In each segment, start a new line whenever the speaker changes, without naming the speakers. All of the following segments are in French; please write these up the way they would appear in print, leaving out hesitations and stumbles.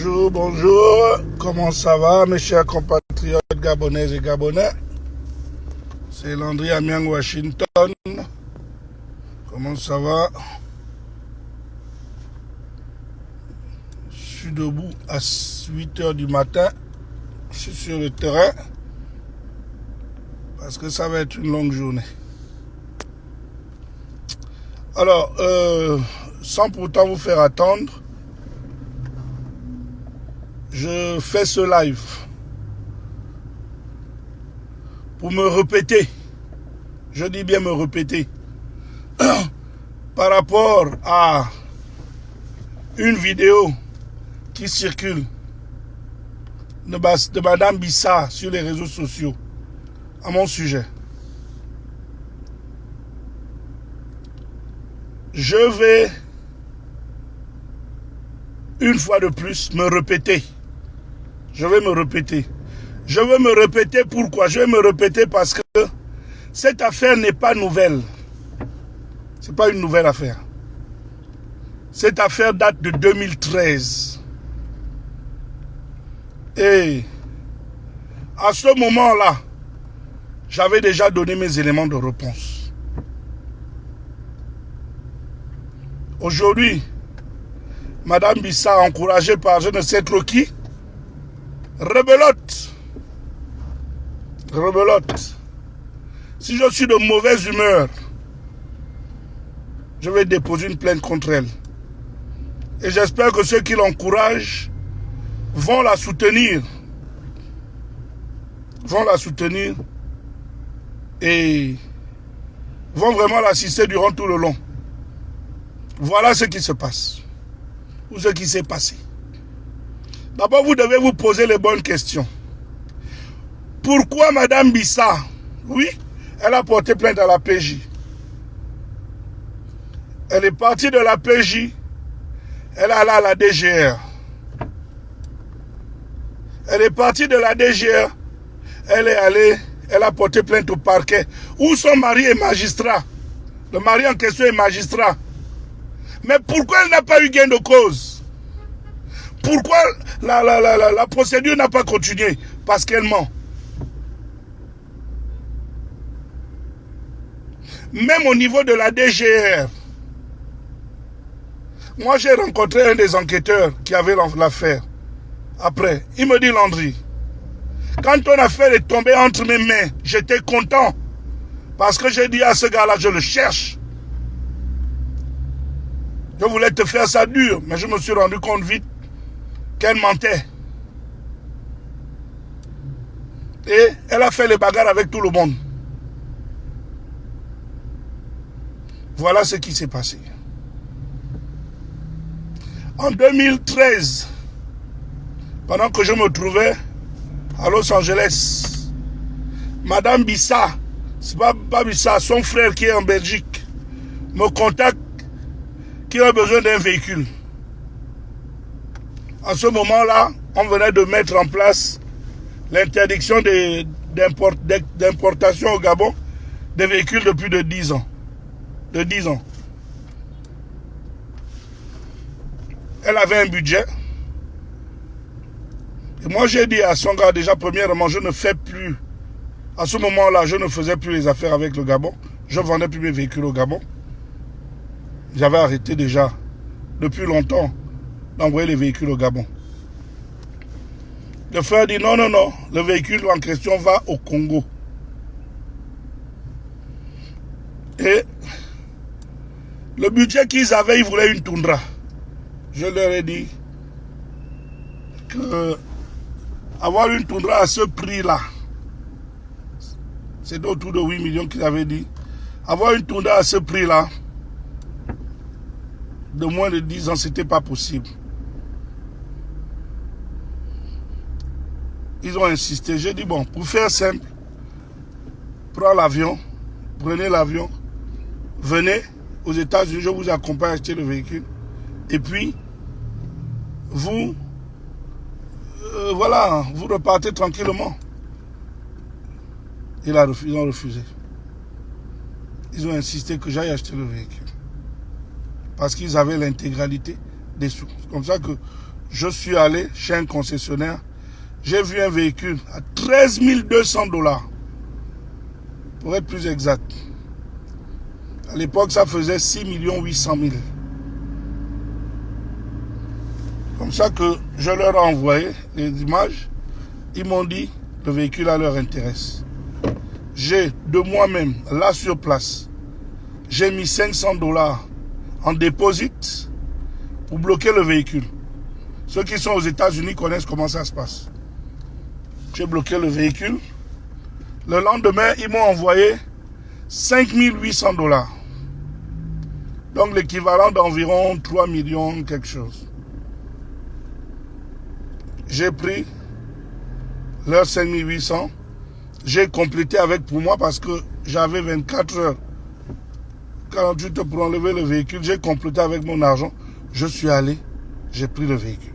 Bonjour, bonjour, comment ça va mes chers compatriotes gabonaises et gabonais? C'est Landry Amiang, Washington. Comment ça va? Je suis debout à 8 h du matin. Je suis sur le terrain parce que ça va être une longue journée. Alors, sans pourtant vous faire attendre, je fais ce live pour me répéter. Je dis bien me répéter. Par rapport à une vidéo qui circule de Madame Bissa sur les réseaux sociaux à mon sujet. Je vais une fois de plus me répéter. Je vais me répéter. Je veux me répéter pourquoi? Je vais me répéter parce que cette affaire n'est pas nouvelle. Ce n'est pas une nouvelle affaire. Cette affaire date de 2013. Et à ce moment-là, j'avais déjà donné mes éléments de réponse. Aujourd'hui, Madame Bissa, encouragée par je ne sais trop qui, rebelote. Rebelote. Si je suis de mauvaise humeur, je vais déposer une plainte contre elle. Et j'espère que ceux qui l'encouragent vont la soutenir. Vont la soutenir et vont vraiment l'assister durant tout le long. Voilà ce qui se passe. Ou ce qui s'est passé. D'abord, vous devez vous poser les bonnes questions. Pourquoi Madame Bissa, oui, elle a porté plainte à la PJ. Elle est partie de la PJ, elle est allée à la DGR. Elle est partie de la DGR, elle a porté plainte au parquet, où son mari est magistrat. Le mari en question est magistrat. Mais pourquoi elle n'a pas eu gain de cause? Pourquoi la procédure n'a pas continué? Parce qu'elle ment. Même au niveau de la DGR, moi j'ai rencontré un des enquêteurs qui avait l'affaire. Après, il me dit Landry, quand ton affaire est tombée entre mes mains, j'étais content. Parce que j'ai dit à ce gars-là, je le cherche. Je voulais te faire ça dur, mais je me suis rendu compte vite qu'elle mentait. Et elle a fait les bagarres avec tout le monde. Voilà ce qui s'est passé. En 2013, pendant que je me trouvais à Los Angeles, Madame Bissa, c'est pas Bissa, son frère qui est en Belgique, me contacte qu'il a besoin d'un véhicule. À ce moment-là, on venait de mettre en place l'interdiction d'importation au Gabon des véhicules de plus de 10 ans. De 10 ans. Elle avait un budget. Et moi, j'ai dit à son gars, déjà, premièrement, je ne fais plus. À ce moment-là, je ne faisais plus les affaires avec le Gabon. Je ne vendais plus mes véhicules au Gabon. J'avais arrêté déjà, depuis longtemps, d'envoyer les véhicules au Gabon. Le frère dit, non, non, non, le véhicule en question va au Congo. Et le budget qu'ils avaient, ils voulaient une Tundra. Je leur ai dit que avoir une Tundra à ce prix-là, c'est autour de 8 millions qu'ils avaient dit. Avoir une Tundra à ce prix-là, de moins de 10 ans, c'était pas possible. Ils ont insisté. J'ai dit, bon, pour faire simple, prenez l'avion, venez aux États-Unis, je vous accompagne à acheter le véhicule. Et puis, vous, voilà, vous repartez tranquillement. Ils ont refusé. Ils ont insisté que j'aille acheter le véhicule. Parce qu'ils avaient l'intégralité des sous. C'est comme ça que Je suis allé chez un concessionnaire. J'ai vu un véhicule à 13 200 $. Pour être plus exact. À l'époque, ça faisait 6 800 000. Comme ça que je leur ai envoyé les images. Ils m'ont dit, le véhicule leur intéresse. J'ai de moi-même, là sur place, j'ai mis 500 $ en dépôt pour bloquer le véhicule. Ceux qui sont aux États-Unis connaissent comment ça se passe. J'ai bloqué le véhicule. Le lendemain, ils m'ont envoyé 5 800 $. Donc l'équivalent d'environ 3 millions quelque chose. J'ai pris leurs 5 800. J'ai complété avec pour moi parce que j'avais 24 heures. 48 heures pour enlever le véhicule. J'ai complété avec mon argent. Je suis allé. J'ai pris le véhicule.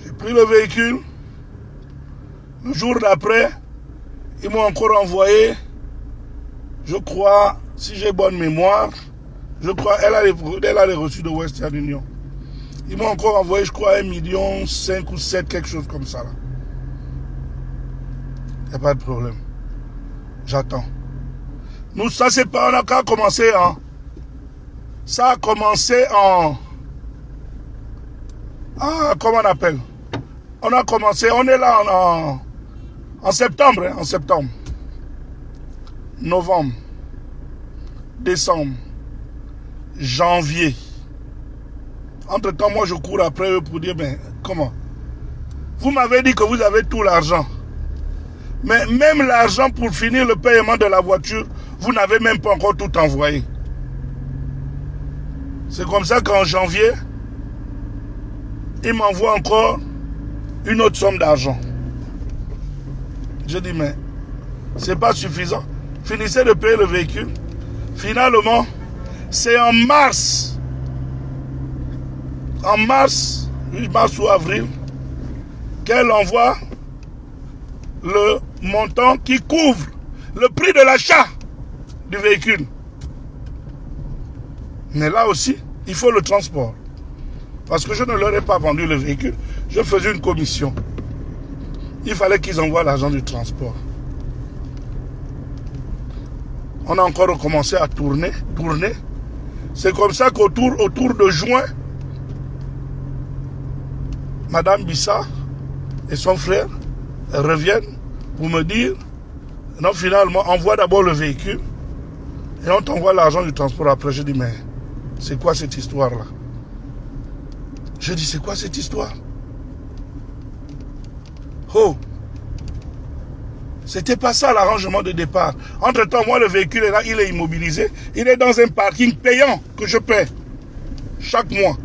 J'ai pris le véhicule. Le jour d'après, ils m'ont encore envoyé, je crois, si j'ai bonne mémoire, je crois, elle a les reçus de Western Union. Ils m'ont encore envoyé, je crois, 1,5 million ou 7, quelque chose comme ça. Là. Il n'y a pas de problème. J'attends. Nous, ça, c'est pas, on a qu'à commencer, hein. Ça a commencé en... Ah, comment on appelle? On a commencé, on est là en septembre, hein, en septembre. Novembre. Décembre. Janvier. Entre-temps, moi, je cours après eux pour dire, mais comment? Vous m'avez dit que vous avez tout l'argent. Mais même l'argent pour finir le paiement de la voiture, vous n'avez même pas encore tout envoyé. C'est comme ça qu'en janvier, ils m'envoient encore une autre somme d'argent. Je dis, mais c'est pas suffisant. Finissez de payer le véhicule. Finalement, c'est en mars ou avril, qu'elle envoie le montant qui couvre le prix de l'achat du véhicule. Mais là aussi, il faut le transport. Parce que je ne leur ai pas vendu le véhicule, je faisais une commission. Il fallait qu'ils envoient l'argent du transport. On a encore recommencé à tourner. C'est comme ça qu'autour de juin, Madame Bissa et son frère reviennent pour me dire, non, finalement, envoie d'abord le véhicule et on t'envoie l'argent du transport après. Je dis, mais c'est quoi cette histoire-là? Je dis, c'est quoi cette histoire? Oh, c'était pas ça l'arrangement de départ. Entre-temps, moi, le véhicule est là, il est immobilisé. Il est dans un parking payant que je paie chaque mois.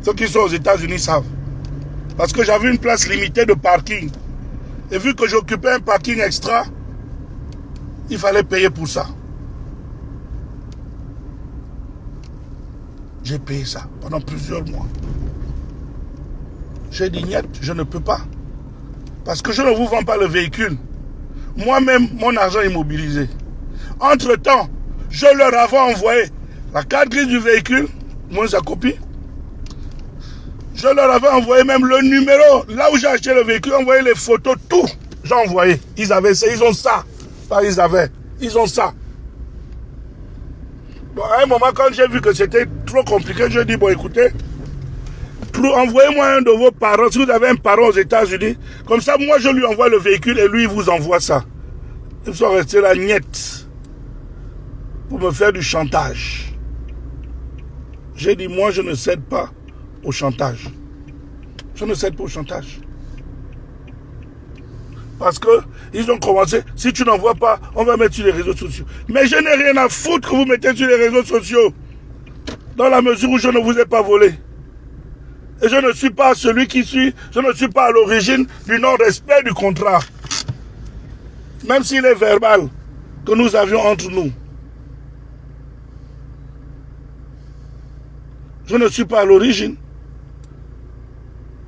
Ceux qui sont aux États-Unis savent. Parce que j'avais une place limitée de parking. Et vu que j'occupais un parking extra, il fallait payer pour ça. J'ai payé ça pendant plusieurs mois. J'ai dit, niet, je ne peux pas. Parce que je ne vous vends pas le véhicule. Moi-même, mon argent est immobilisé. Entre-temps, je leur avais envoyé la carte grise du véhicule, moins sa copie. Je leur avais envoyé même le numéro. Là où j'ai acheté le véhicule, envoyé les photos, tout. J'ai envoyé. Ils avaient ça, ils ont ça. Pas ils ont ça. Bon, à un moment, quand j'ai vu que c'était trop compliqué, je dis, bon, écoutez, envoyez-moi un de vos parents. Si vous avez un parent aux États-Unis, comme ça, moi, je lui envoie le véhicule et lui, il vous envoie ça. Ils sont restés là, niet, pour me faire du chantage. J'ai dit, moi, je ne cède pas au chantage. Je ne cède pas au chantage. Parce que ils ont commencé, si tu n'envoies pas, on va mettre sur les réseaux sociaux. Mais je n'ai rien à foutre que vous mettez sur les réseaux sociaux. Dans la mesure où je ne vous ai pas volé. Et je ne suis pas celui qui suit, je ne suis pas à l'origine du non-respect du contrat. Même s'il est verbal que nous avions entre nous. Je ne suis pas à l'origine.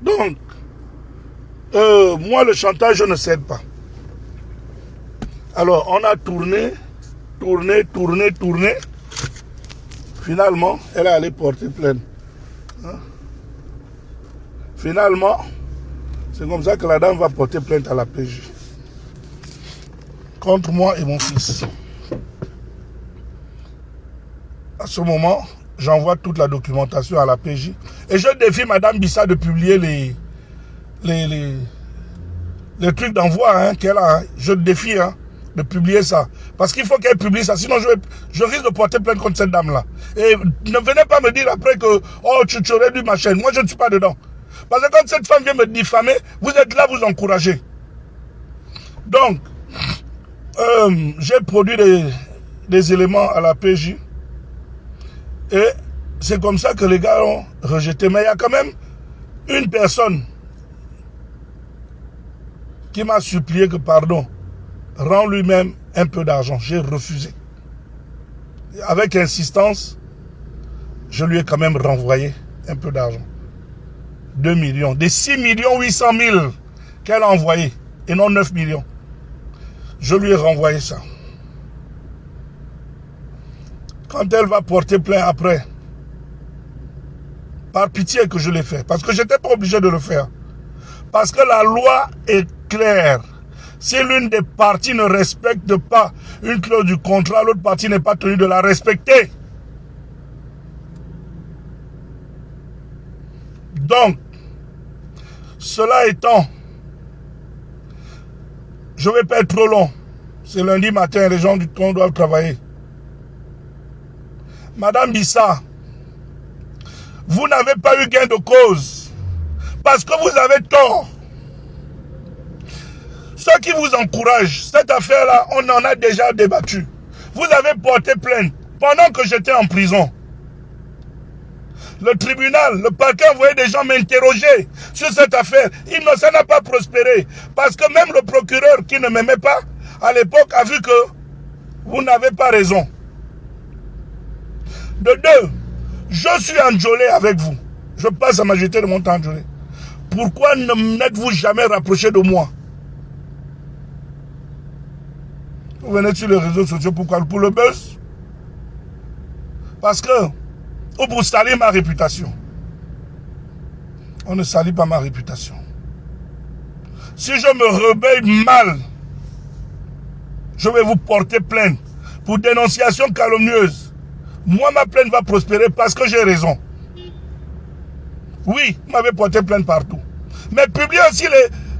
Donc, moi, le chantage, je ne cède pas. Alors, on a tourné. Finalement, elle est allée porter plainte. Hein? Finalement, c'est comme ça que la dame va porter plainte à la PJ. Contre moi et mon fils. À ce moment, j'envoie toute la documentation à la PJ. Et je défie Madame Bissa de publier les trucs d'envoi qu'elle a. Je défie de publier ça. Parce qu'il faut qu'elle publie ça. Sinon, je risque de porter plainte contre cette dame-là. Et ne venez pas me dire après que oh, tu aurais dû ma chaîne. Moi, je ne suis pas dedans. Parce que quand cette femme vient me diffamer, vous êtes là, vous encouragez. Donc, j'ai produit des éléments à la PJ. Et c'est comme ça que les gars ont rejeté. Mais il y a quand même une personne qui m'a supplié que, pardon, rend lui-même un peu d'argent. J'ai refusé. Avec insistance, je lui ai quand même renvoyé un peu d'argent. 2 millions. Des 6 800 000 qu'elle a envoyé. Et non 9 millions. Je lui ai renvoyé ça. Quand elle va porter plainte après, par pitié que je l'ai fait, parce que je n'étais pas obligé de le faire. Parce que la loi est claire. Si l'une des parties ne respecte pas une clause du contrat, l'autre partie n'est pas tenue de la respecter. Donc, cela étant, je ne vais pas être trop long. C'est lundi matin, les gens du ton doivent travailler. Madame Bissa, vous n'avez pas eu gain de cause. Parce que vous avez tort. Ceux qui vous encouragent, cette affaire-là, on en a déjà débattu. Vous avez porté plainte pendant que j'étais en prison. Le tribunal, le parquet envoyait des gens m'interroger sur cette affaire. Ça n'a pas prospéré. Parce que même le procureur qui ne m'aimait pas, à l'époque, a vu que vous n'avez pas raison. De deux, je suis enjolé avec vous. Je passe la majorité de mon temps enjolé. Pourquoi ne n'êtes-vous jamais rapproché de moi? Vous venez sur les réseaux sociaux, pourquoi? Pour le buzz? Parce que, ou pour salir ma réputation. On ne salit pas ma réputation. Si je me rebelle mal, je vais vous porter plainte pour dénonciation calomnieuse. Moi, ma plainte va prospérer parce que j'ai raison. Oui, vous m'avez porté plainte partout. Mais publiez aussi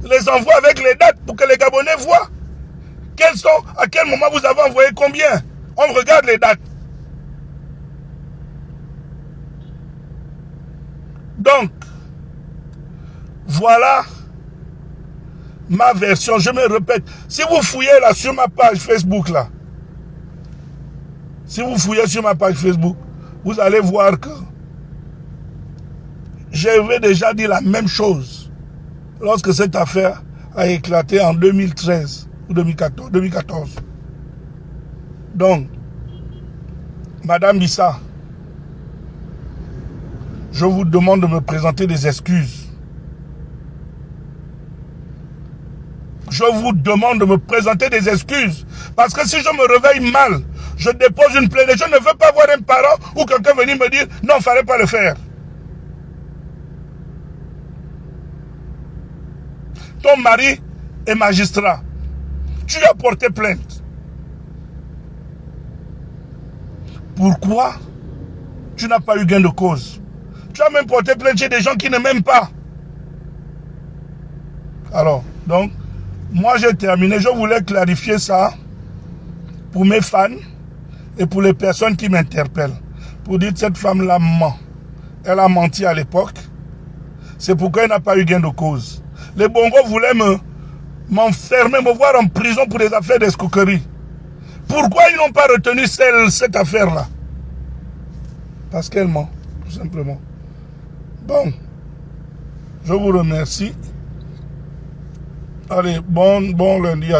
les envois avec les dates pour que les Gabonais voient à quel moment vous avez envoyé combien. On regarde les dates. Donc, voilà ma version. Je me répète. Si vous fouillez là sur ma page Facebook là, si vous fouillez sur ma page Facebook, vous allez voir que j'avais déjà dit la même chose lorsque cette affaire a éclaté en 2013 ou 2014. Donc, Madame Bissa, je vous demande de me présenter des excuses. Je vous demande de me présenter des excuses. Parce que si je me réveille mal, je dépose une plainte. Je ne veux pas voir un parent ou quelqu'un venir me dire non, il ne fallait pas le faire. Ton mari est magistrat. Tu as porté plainte. Pourquoi tu n'as pas eu gain de cause? Tu as même porté plainte chez des gens qui ne m'aiment pas. Alors, donc, moi j'ai terminé. Je voulais clarifier ça pour mes fans et pour les personnes qui m'interpellent. Pour dire que cette femme-là ment. Elle a menti à l'époque. C'est pourquoi elle n'a pas eu gain de cause. Les Bongos voulaient m'enfermer, me voir en prison pour des affaires d'escroquerie. Pourquoi ils n'ont pas retenu cette affaire-là? Parce qu'elle ment, tout simplement. Bon, je vous remercie. Allez, bon lundi à